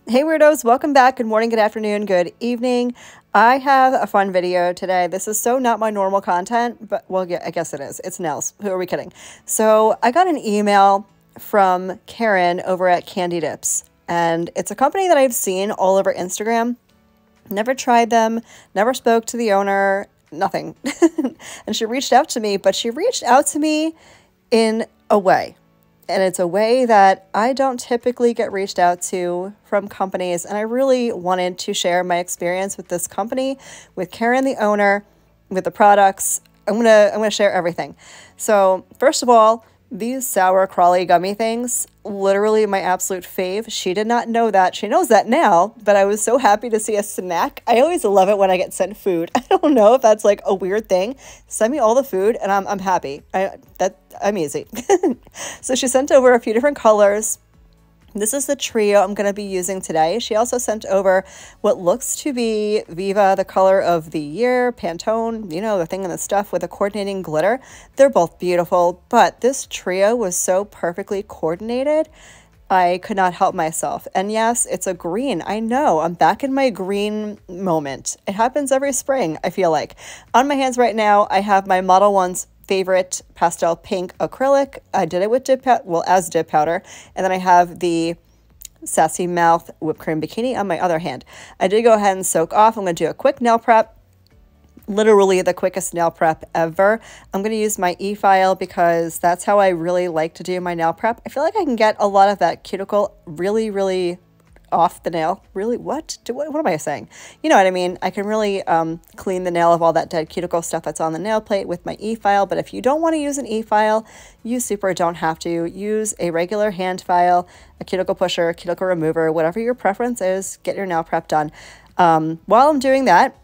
Hey weirdos, welcome back. Good morning, good afternoon, good evening. I have a fun video today. This is so not my normal content, but well, yeah, I guess it is. It's nails. Who are we kidding? So I got an email from Karen over at Kande Dips, and it's a company that I've seen all over Instagram. Never tried them, never spoke to the owner, nothing. And she reached out to me, but she reached out to me in a way. And it's a way that I don't typically get reached out to from companies. And I really wanted to share my experience with this company, with Karen, the owner, with the products. I'm gonna share everything. So first of all, these sour crawly gummy things, literally my absolute fave. She did not know that. She knows that now, but I was so happy to see a snack. I always love it when I get sent food. I don't know if that's like a weird thing. Send me all the food and I'm happy. I'm easy. So she sent over a few different colors. This is the trio I'm going to be using today. She also sent over what looks to be Viva, the color of the year, Pantone, you know, the thing and the stuff with a coordinating glitter. They're both beautiful, but this trio was so perfectly coordinated, I could not help myself. And yes, it's a green. I know, I'm back in my green moment. It happens every spring, I feel like. On my hands right now, I have my Modelones favorite pastel pink acrylic. I did it with as dip powder, and then I have the Sassy Mouth whipped cream bikini on my other hand. I did go ahead and soak off. I'm going to do a quick nail prep, literally the quickest nail prep ever. I'm going to use my efile because that's how I really like to do my nail prep. I feel like I can get a lot of that cuticle really off the nail. Really, what am I saying? You know what I mean? I can really clean the nail of all that dead cuticle stuff that's on the nail plate with my e-file. But if you don't want to use an e-file, you super don't have to. Use a regular hand file, a cuticle pusher, a cuticle remover, whatever your preference is. Get your nail prep done. While I'm doing that,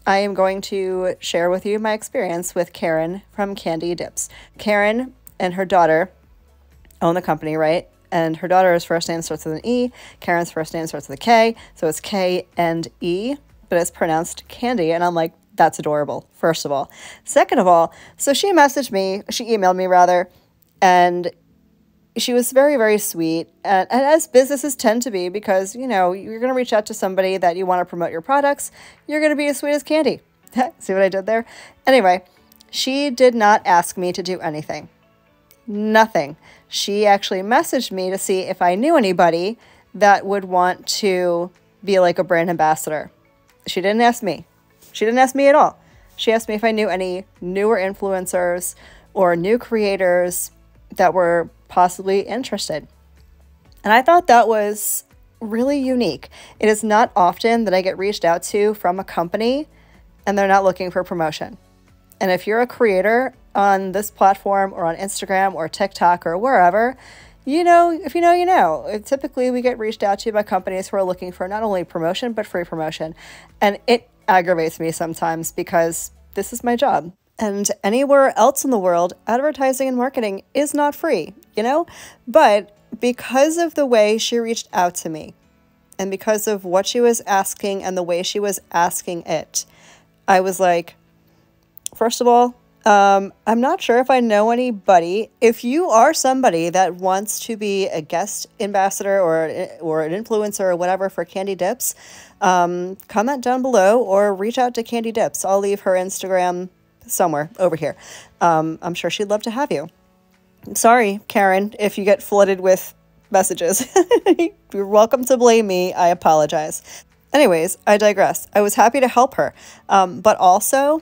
I am going to share with you my experience with Karen from Kande Dips. Karen and her daughter own the company, right? And her daughter's first name starts with an E. Karen's first name starts with a K. So it's K and E, but it's pronounced Candy. And I'm like, that's adorable, first of all. Second of all, so she emailed me rather, and she was very sweet. And as businesses tend to be, because, you know, you're going to reach out to somebody that you want to promote your products, you're going to be as sweet as candy. See what I did there? Anyway, she did not ask me to do anything. Nothing. She actually messaged me to see if I knew anybody that would want to be like a brand ambassador. She didn't ask me. She didn't ask me at all. She asked me if I knew any newer influencers or new creators that were possibly interested. And I thought that was really unique. It is not often that I get reached out to from a company and they're not looking for promotion. And if you're a creator on this platform or on Instagram or TikTok or wherever, you know, if you know, you know. Typically, we get reached out to by companies who are looking for not only promotion, but free promotion. And it aggravates me sometimes because this is my job. And anywhere else in the world, advertising and marketing is not free, you know? But because of the way she reached out to me and because of what she was asking and the way she was asking it, I was like, first of all, I'm not sure if I know anybody. If you are somebody that wants to be a guest ambassador or an influencer or whatever for Kande Dips, comment down below or reach out to Kande Dips. I'll leave her Instagram somewhere over here. I'm sure she'd love to have you. Sorry, Karen, if you get flooded with messages. You're welcome to blame me. I apologize. Anyways, I digress. I was happy to help her, but also,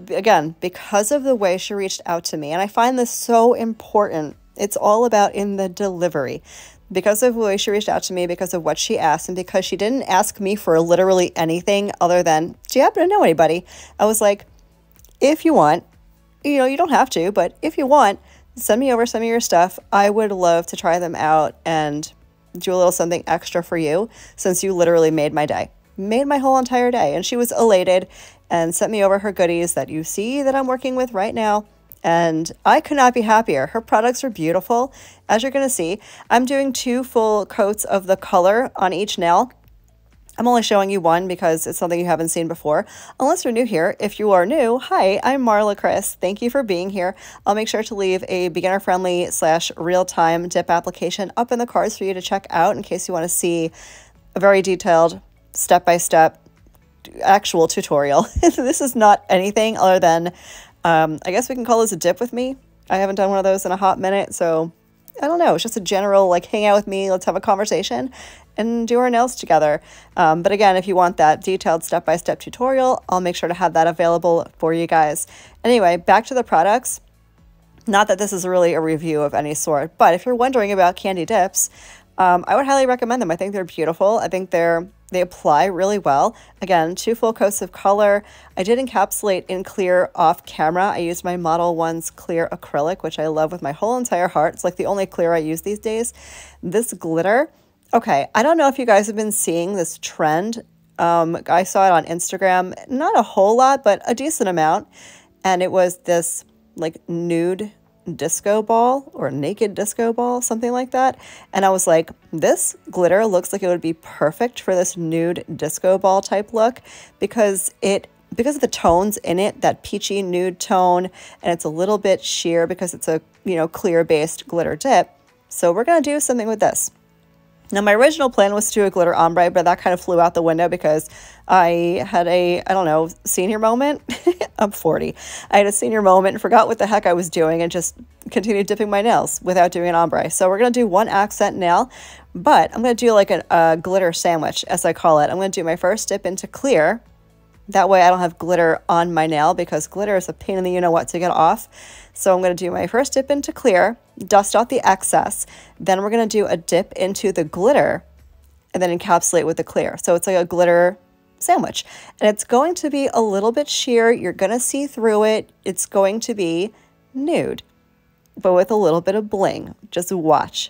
again, because of the way she reached out to me, and I find this so important, it's all about in the delivery. Because of the way she reached out to me, because of what she asked, and because she didn't ask me for literally anything other than, do you happen to know anybody? I was like, if you want, you know, you don't have to, but if you want, send me over some of your stuff. I would love to try them out and do a little something extra for you, since you literally made my day. Made my whole entire day. And she was elated and sent me over her goodies that you see that I'm working with right now. And I could not be happier. Her products are beautiful. As you're going to see, I'm doing 2 full coats of the color on each nail. I'm only showing you one because it's something you haven't seen before. Unless you're new here. If you are new, hi, I'm Marla Kris. Thank you for being here. I'll make sure to leave a beginner-friendly / real-time dip application up in the cards for you to check out in case you want to see a very detailed step-by-step actual tutorial. This is not anything other than, I guess we can call this a dip with me. I haven't done one of those in a hot minute, so I don't know. It's just a general, like, hang out with me, let's have a conversation and do our nails together. But again, if you want that detailed step-by-step tutorial, I'll make sure to have that available for you guys. Anyway, back to the products. Not that this is really a review of any sort, but if you're wondering about Kande Dips, I would highly recommend them. I think they're beautiful. I think they apply really well. Again, 2 full coats of color. I did encapsulate in clear off camera. I used my Modelones clear acrylic, which I love with my whole entire heart. It's like the only clear I use these days. This glitter, okay, I don't know if you guys have been seeing this trend. I saw it on Instagram, not a whole lot, but a decent amount. And it was this like nude disco ball or naked disco ball, something like that. And I was like, this glitter looks like it would be perfect for this nude disco ball type look because of the tones in it, that peachy nude tone, and it's a little bit sheer because it's a, you know, clear based glitter dip. So we're going to do something with this. Now, my original plan was to do a glitter ombre, but that kind of flew out the window because I had I don't know, senior moment. I'm 40. I had a senior moment and forgot what the heck I was doing and just continued dipping my nails without doing an ombre. So we're going to do one accent nail, but I'm going to do like a glitter sandwich, as I call it. I'm going to do my first dip into clear. That way I don't have glitter on my nail because glitter is a pain in the you-know-what to get off. So I'm going to do my first dip into clear, dust out the excess. Then we're going to do a dip into the glitter and then encapsulate with the clear. So it's like a glitter sandwich. And it's going to be a little bit sheer. You're going to see through it. It's going to be nude, but with a little bit of bling. Just watch.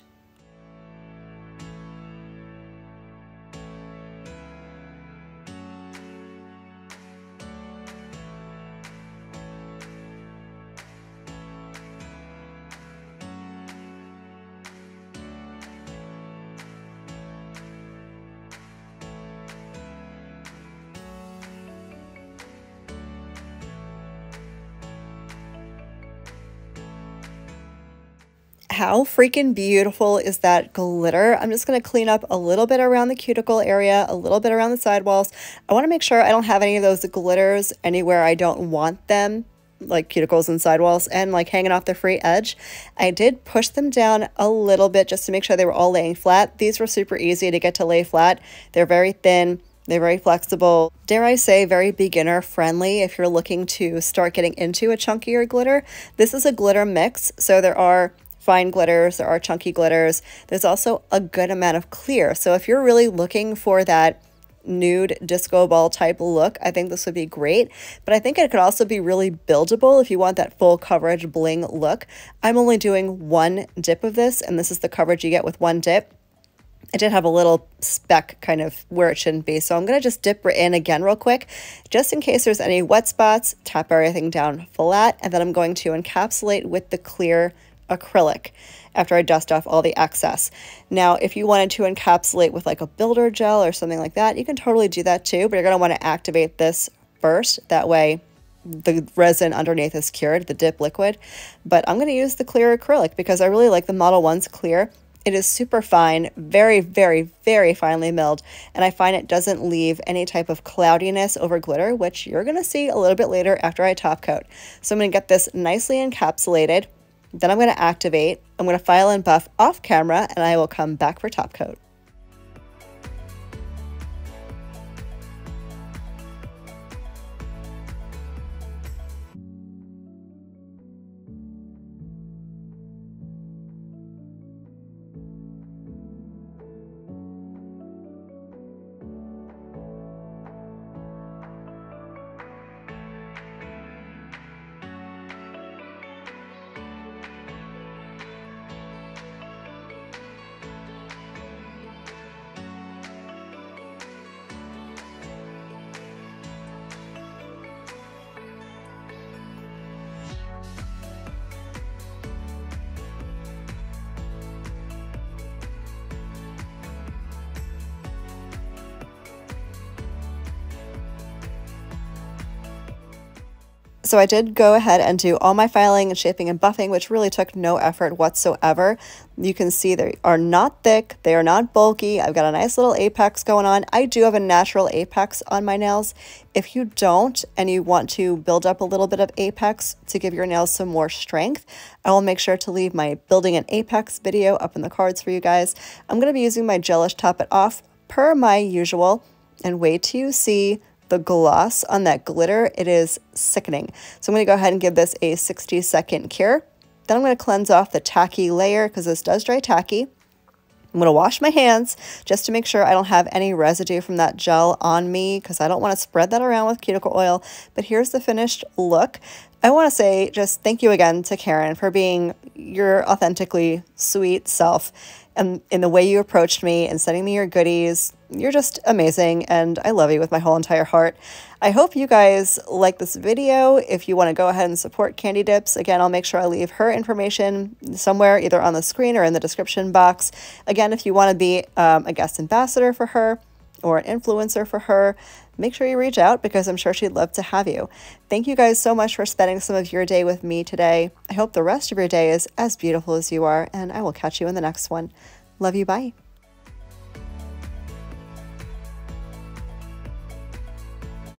How freaking beautiful is that glitter? I'm just going to clean up a little bit around the cuticle area, a little bit around the sidewalls. I want to make sure I don't have any of those glitters anywhere I don't want them, like cuticles and sidewalls, and like hanging off the free edge. I did push them down a little bit just to make sure they were all laying flat. These were super easy to get to lay flat. They're very thin. They're very flexible. Dare I say, very beginner friendly if you're looking to start getting into a chunkier glitter. This is a glitter mix, so there are fine glitters, there are chunky glitters. There's also a good amount of clear. So if you're really looking for that nude disco ball type look, I think this would be great. But I think it could also be really buildable if you want that full coverage bling look. I'm only doing one dip of this, and this is the coverage you get with one dip. I did have a little speck kind of where it shouldn't be, so I'm going to just dip it in again real quick, just in case there's any wet spots. Tap everything down flat, and then I'm going to encapsulate with the clear acrylic after I dust off all the excess. Now, if you wanted to encapsulate with like a builder gel or something like that, you can totally do that too, but you're going to want to activate this first. That way the resin underneath is cured, the dip liquid. But I'm going to use the clear acrylic because I really like the Modelones clear. It is super fine, very, very, very finely milled, and I find it doesn't leave any type of cloudiness over glitter, which you're going to see a little bit later after I top coat. So I'm going to get this nicely encapsulated. Then I'm going to activate. I'm going to file and buff off camera, and I will come back for top coat. So I did go ahead and do all my filing and shaping and buffing, which really took no effort whatsoever. You can see they are not thick, they are not bulky. I've got a nice little apex going on. I do have a natural apex on my nails. If you don't and you want to build up a little bit of apex to give your nails some more strength, I will make sure to leave my building an apex video up in the cards for you guys. I'm going to be using my Gelish Top It Off per my usual, and wait till you see the gloss on that glitter. It is sickening. So I'm going to go ahead and give this a 60-second cure. Then I'm going to cleanse off the tacky layer because this does dry tacky. I'm going to wash my hands just to make sure I don't have any residue from that gel on me because I don't want to spread that around with cuticle oil. But here's the finished look. I want to say just thank you again to Karen for being your authentically sweet self and in the way you approached me and sending me your goodies. You're just amazing, and I love you with my whole entire heart. I hope you guys like this video. If you want to go ahead and support Kande Dips, again, I'll make sure I leave her information somewhere, either on the screen or in the description box. Again, if you want to be a guest ambassador for her or an influencer for her, make sure you reach out because I'm sure she'd love to have you. Thank you guys so much for spending some of your day with me today. I hope the rest of your day is as beautiful as you are, and I will catch you in the next one. Love you, bye.